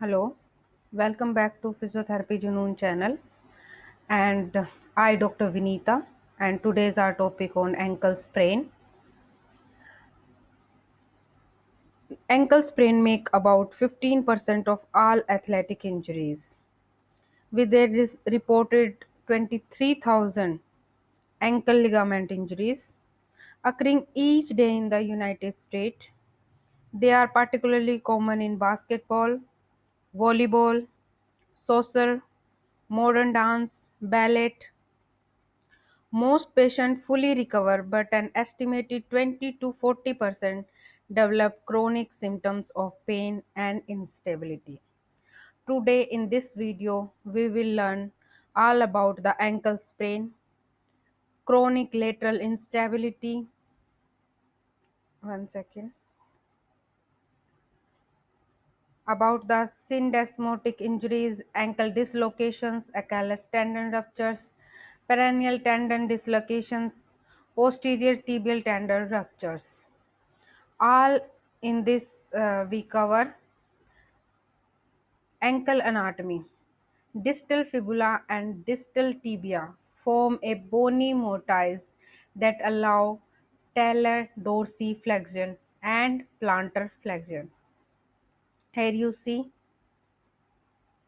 Hello, welcome back to Physiotherapy Junoon channel. And I, Dr. Vinita, and today's our topic on ankle sprain. Ankle sprain make about 15% of all athletic injuries, with there is reported 23,000 ankle ligament injuries occurring each day in the United States. They are particularly common in basketball, volleyball, soccer, modern dance, ballet. Most patients fully recover, but an estimated 20 to 40% develop chronic symptoms of pain and instability. Today, in this video, we will learn all about the ankle sprain, chronic lateral instability. One second. About the syndesmotic injuries, ankle dislocations, Achilles tendon ruptures, peroneal tendon dislocations, posterior tibial tendon ruptures. All in this we cover ankle anatomy. Distal fibula and distal tibia form a bony motifs that allow talar dorsiflexion and plantar flexion. Here you see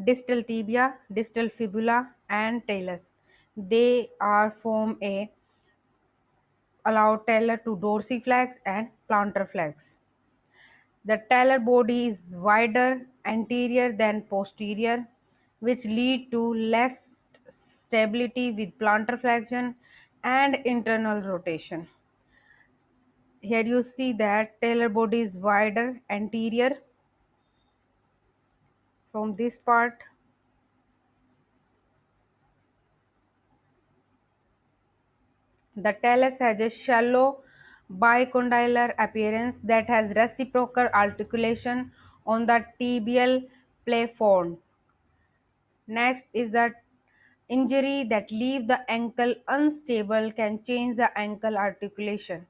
distal tibia, distal fibula and talus. They are form a allow talar to dorsiflex and plantar flex. The talar body is wider anterior than posterior, which lead to less stability with plantar flexion and internal rotation. Here you see that talar body is wider anterior from this part. The talus has a shallow bicondylar appearance that has reciprocal articulation on the tibial platform. Next is the injury that leave the ankle unstable can change the ankle articulation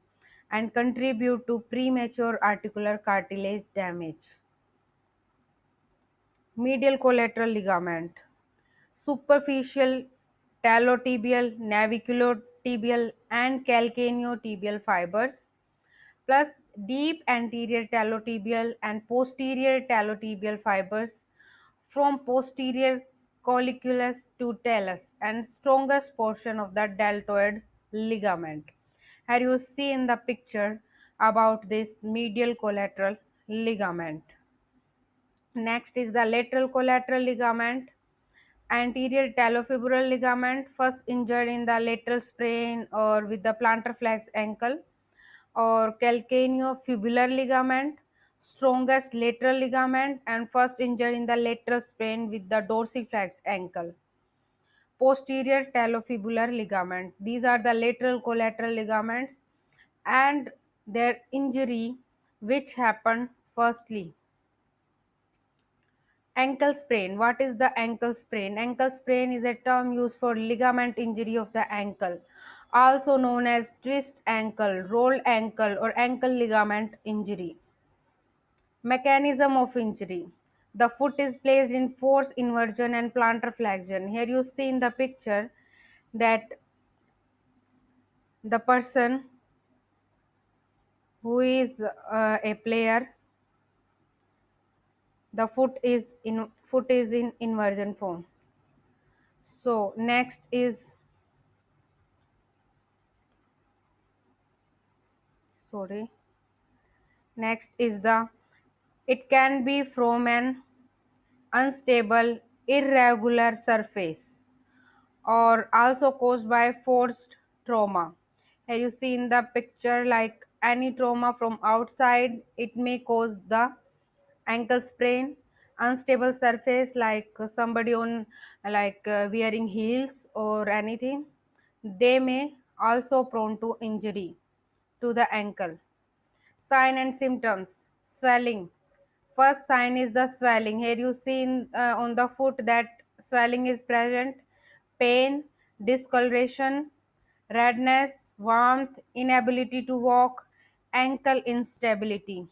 and contribute to premature articular cartilage damage. Medial collateral ligament, superficial talotibial, naviculotibial and calcaneotibial fibers plus deep anterior talotibial and posterior talotibial fibers from posterior colliculus to talus and strongest portion of the deltoid ligament. Here you see in the picture about this medial collateral ligament. Next is the lateral collateral ligament. Anterior talofibular ligament first injured in the lateral sprain or with the plantar flex ankle, or calcaneofibular ligament, strongest lateral ligament and first injured in the lateral sprain with the dorsiflex ankle. Posterior talofibular ligament, these are the lateral collateral ligaments and their injury which happened firstly. Ankle sprain. What is the ankle sprain? Ankle sprain is a term used for ligament injury of the ankle, also known as twist ankle, rolled ankle, or ankle ligament injury. Mechanism of injury. The foot is placed in force inversion and plantar flexion. Here you see in the picture that the person who is a player, the foot is in inversion form. So next is, sorry, next is the, it can be from an unstable, irregular surface or also caused by forced trauma. Here you see in the picture like any trauma from outside, it may cause the ankle sprain. Unstable surface like somebody on like wearing heels or anything, they may also prone to injury to the ankle. Sign and symptoms. Swelling. First sign is the swelling. Here you see on the foot that swelling is present. Pain, discoloration, redness, warmth, inability to walk, ankle instability.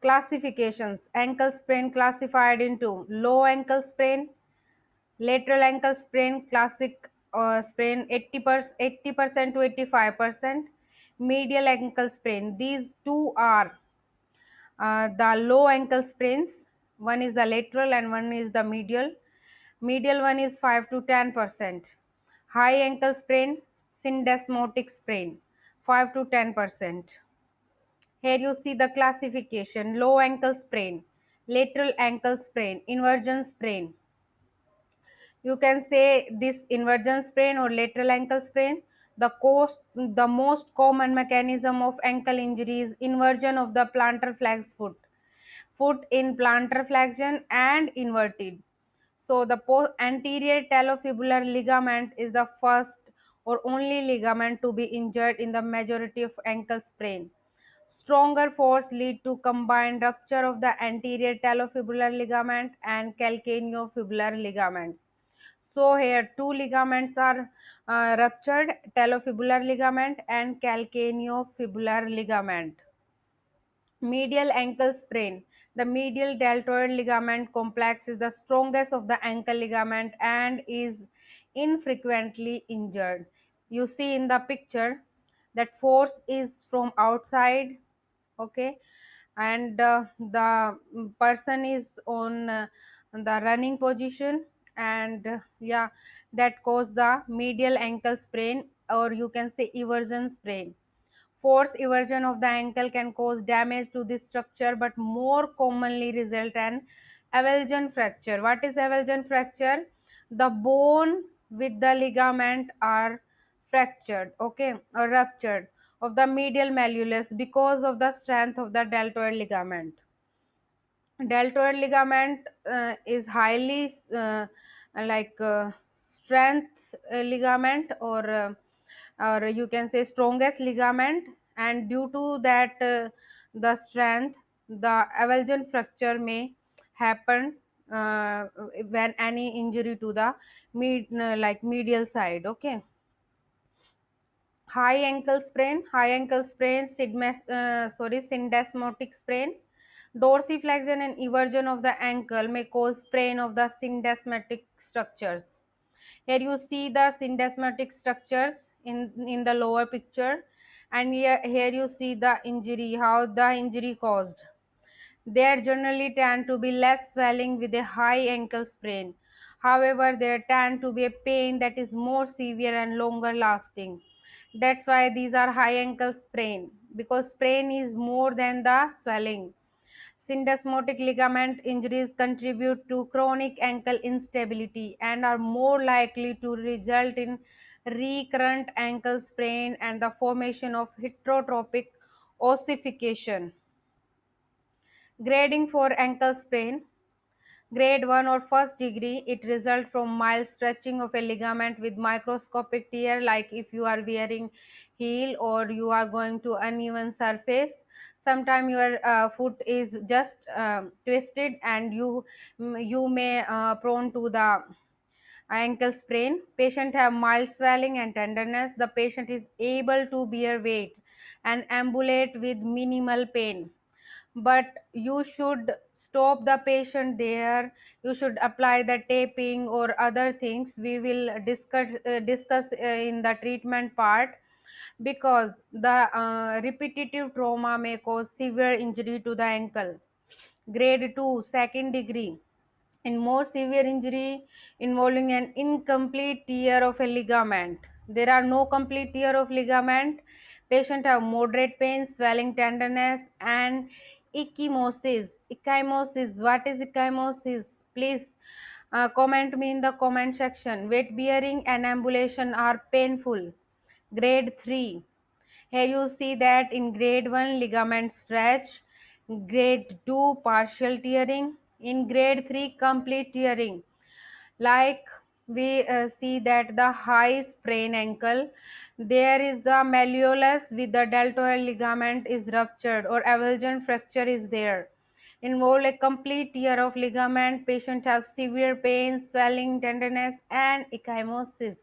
Classifications: ankle sprain classified into low ankle sprain, lateral ankle sprain, classic sprain 80% to 85%, medial ankle sprain. These two are the low ankle sprains. One is the lateral and one is the medial. Medial one is 5 to 10%. High ankle sprain, syndesmotic sprain, 5 to 10%. Here you see the classification: low ankle sprain, lateral ankle sprain, inversion sprain. You can say this inversion sprain or lateral ankle sprain. The most common mechanism of ankle injury is inversion of the plantar flex foot. Foot in plantar flexion and inverted. So the anterior talofibular ligament is the first or only ligament to be injured in the majority of ankle sprain. Stronger force lead to combined rupture of the anterior talofibular ligament and calcaneofibular ligaments. So here two ligaments are ruptured: talofibular ligament and calcaneofibular ligament. Medial ankle sprain. The medial deltoid ligament complex is the strongest of the ankle ligament and is infrequently injured. You see in the picture that force is from outside, okay, and the person is on the running position, and yeah, that cause the medial ankle sprain, or you can say eversion sprain. Force eversion of the ankle can cause damage to this structure but more commonly result in avulsion fracture. What is avulsion fracture? The bone with the ligament are fractured, okay, or ruptured of the medial malleolus because of the strength of the deltoid ligament. Deltoid ligament is highly strength ligament, or you can say strongest ligament, and due to that the strength, the avulsion fracture may happen when any injury to the medial side, okay. High ankle sprain, syndesmotic sprain. Dorsiflexion and eversion of the ankle may cause sprain of the syndesmotic structures. Here you see the syndesmotic structures in the lower picture, and here you see the injury, how the injury caused. There generally tend to be less swelling with a high ankle sprain. However, there tend to be a pain that is more severe and longer lasting. That's why these are high ankle sprain, because sprain is more than the swelling. Syndesmotic ligament injuries contribute to chronic ankle instability and are more likely to result in recurrent ankle sprain and the formation of heterotropic ossification. Grading for ankle sprain. Grade 1 or first degree, it results from mild stretching of a ligament with microscopic tear, like if you are wearing heel or you are going to uneven surface. Sometimes your foot is just twisted and you may prone to the ankle sprain. Patient have mild swelling and tenderness. The patient is able to bear weight and ambulate with minimal pain, but you should stop the patient there. You should apply the taping or other things we will discuss in the treatment part, because the repetitive trauma may cause severe injury to the ankle. Grade 2, second degree. In more severe injury involving an incomplete tear of a ligament, there are no complete tear of ligament. Patient have moderate pain, swelling, tenderness, and ecchymosis. Ecchymosis. What is ecchymosis? Please comment me in the comment section. Weight bearing and ambulation are painful. Grade 3. Here you see that in grade 1 ligament stretch, grade 2 partial tearing, in grade 3 complete tearing. Like we see that the high sprain ankle, there is the malleolus with the deltoid ligament is ruptured or avulsion fracture is there. Involve a complete tear of ligament, patient have severe pain, swelling, tenderness, and ecchymosis.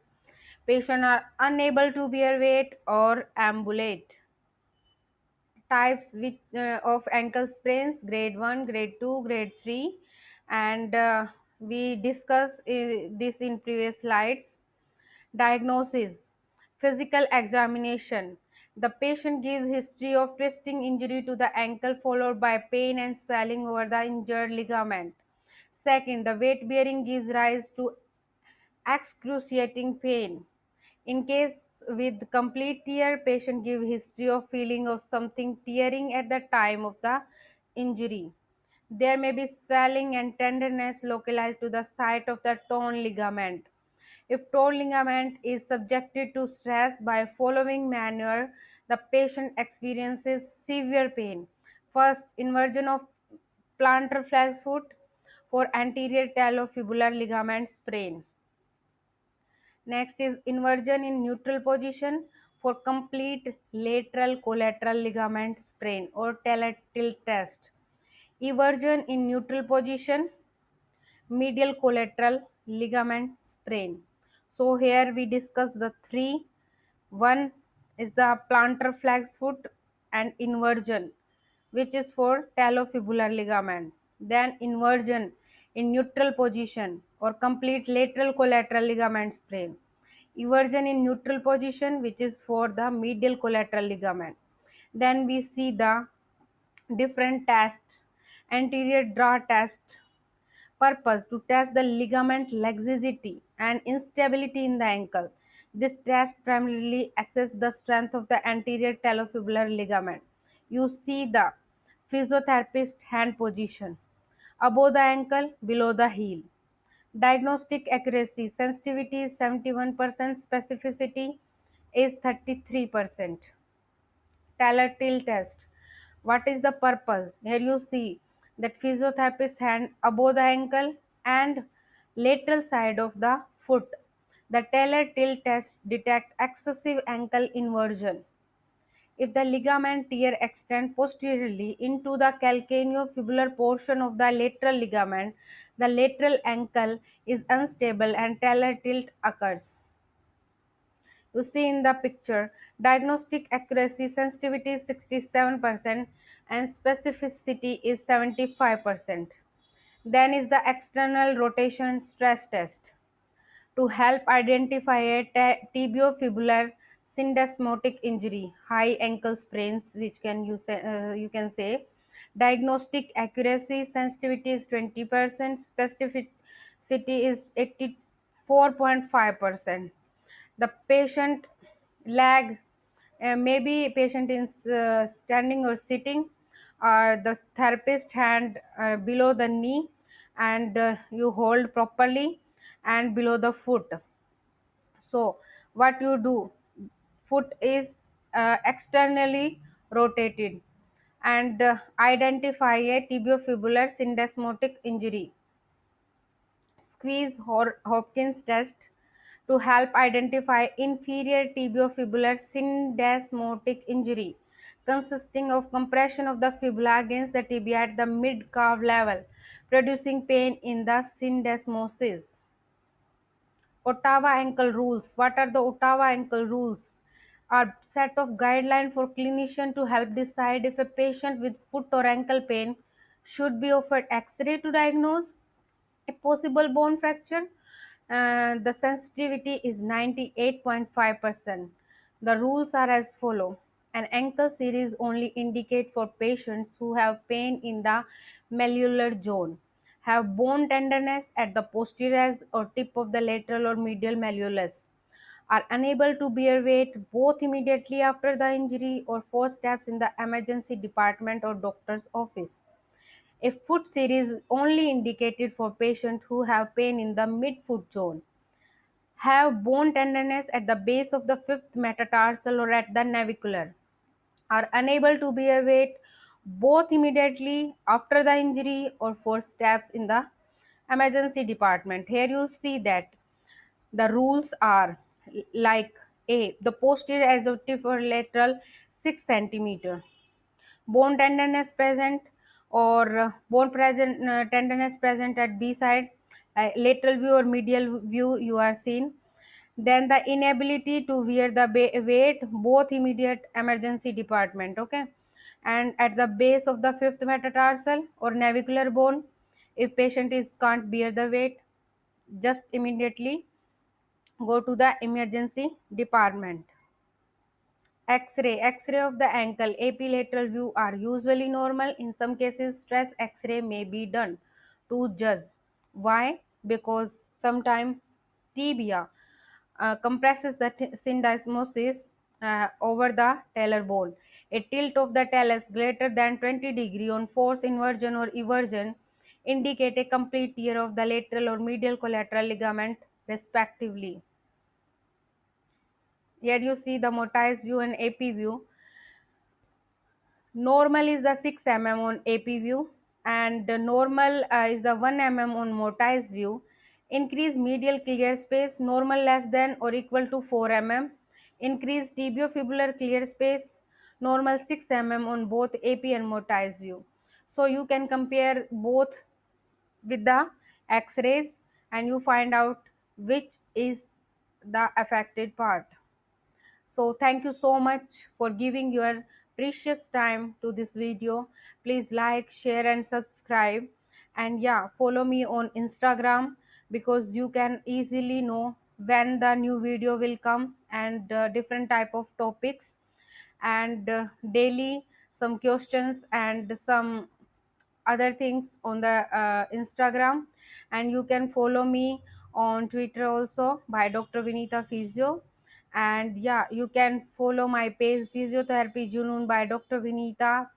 Patient are unable to bear weight or ambulate. types of ankle sprains: grade 1, grade 2, grade 3, and we discuss this in previous slides. Diagnosis: physical examination. The patient gives history of twisting injury to the ankle followed by pain and swelling over the injured ligament. Second, the weight bearing gives rise to excruciating pain. In case with complete tear, patient give history of feeling of something tearing at the time of the injury. There may be swelling and tenderness localized to the site of the torn ligament. If torn ligament is subjected to stress by following manner, the patient experiences severe pain. First, inversion of plantar flex foot for anterior talofibular ligament sprain. Next is inversion in neutral position for complete lateral collateral ligament sprain or talar tilt test. Eversion in neutral position, medial collateral ligament sprain. So here we discuss the three. One is the plantar flex foot and inversion, which is for talofibular ligament. Then inversion in neutral position or complete lateral collateral ligament sprain. Eversion in neutral position, which is for the medial collateral ligament. Then we see the different tests. Anterior draw test, purpose to test the ligament laxity and instability in the ankle. This test primarily assesses the strength of the anterior talofibular ligament. You see the physiotherapist hand position above the ankle, below the heel. Diagnostic accuracy: sensitivity is 71%, specificity is 33%. Talar till test. What is the purpose? Here you see that physiotherapist hand above the ankle and lateral side of the foot. The talar till test detect excessive ankle inversion. If the ligament tear extends posteriorly into the calcaneofibular portion of the lateral ligament, the lateral ankle is unstable and talar tilt occurs. You see in the picture, diagnostic accuracy: sensitivity is 67% and specificity is 75%. Then is the external rotation stress test to help identify a tibiofibular syndesmotic injury, high ankle sprains, which you can say. Diagnostic accuracy: sensitivity is 20%, specificity is 84.5%. The patient lag, maybe patient is standing or sitting, or the therapist hand below the knee, and you hold properly and below the foot. So what you do, foot is externally rotated, and identify a tibiofibular syndesmotic injury. Squeeze Hopkins test to help identify inferior tibiofibular syndesmotic injury, consisting of compression of the fibula against the tibia at the mid calf level, producing pain in the syndesmosis. Ottawa ankle rules. What are the Ottawa ankle rules? Are set of guidelines for clinician to help decide if a patient with foot or ankle pain should be offered X-ray to diagnose a possible bone fracture. The sensitivity is 98.5%. The rules are as follow. An ankle series only indicate for patients who have pain in the malleolar zone, have bone tenderness at the posterior or tip of the lateral or medial malleolus, are unable to bear weight both immediately after the injury or for steps in the emergency department or doctor's office. A foot series is only indicated for patients who have pain in the midfoot zone, have bone tenderness at the base of the fifth metatarsal or at the navicular, are unable to bear weight both immediately after the injury or for steps in the emergency department. Here you see that the rules are like: A. The posterior asciotic or lateral 6 centimeter. Bone tenderness present, or bone present tenderness present at B side, lateral view or medial view you are seen. Then the inability to wear the weight both immediate emergency department. Okay, and at the base of the fifth metatarsal or navicular bone. If patient is can't bear the weight, just immediately go to the emergency department. X-ray of the ankle, AP lateral view are usually normal. In some cases, stress X-ray may be done to judge. Why? Because sometimes tibia compresses the syndesmosis over the talar bone. A tilt of the talus greater than 20 degree on force inversion or eversion indicate a complete tear of the lateral or medial collateral ligament respectively. Here you see the Mott's view and AP view. Normal is the 6 mm on AP view, and the normal is the 1 mm on Mott's view. Increase medial clear space, normal less than or equal to 4 mm. Increase tibiofibular clear space, normal 6 mm on both AP and Mott's view. So you can compare both with the X-rays and you find out which is the affected part. So thank you so much for giving your precious time to this video. Please like, share and subscribe. And yeah, follow me on Instagram because you can easily know when the new video will come and different type of topics and daily some questions and some other things on the Instagram, and you can follow me on Twitter also by Dr. Vinita Physio. And yeah, you can follow my page Physiotherapy Junoon by Dr. Vinita.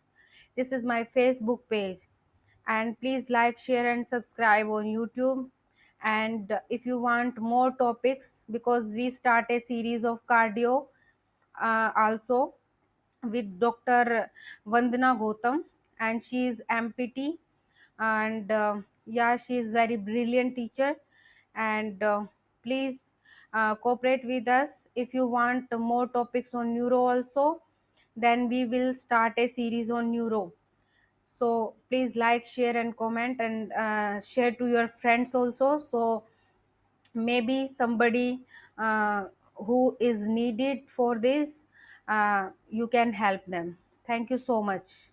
This is my Facebook page. And please like, share and subscribe on YouTube. And if you want more topics, because we start a series of cardio also with Dr. Vandana Gautam, and she is MPT, and yeah, she is very brilliant teacher. And please cooperate with us. If you want more topics on neuro also, then we will start a series on neuro. So please like, share and comment, and share to your friends also, so maybe somebody who is needed for this, you can help them. Thank you so much.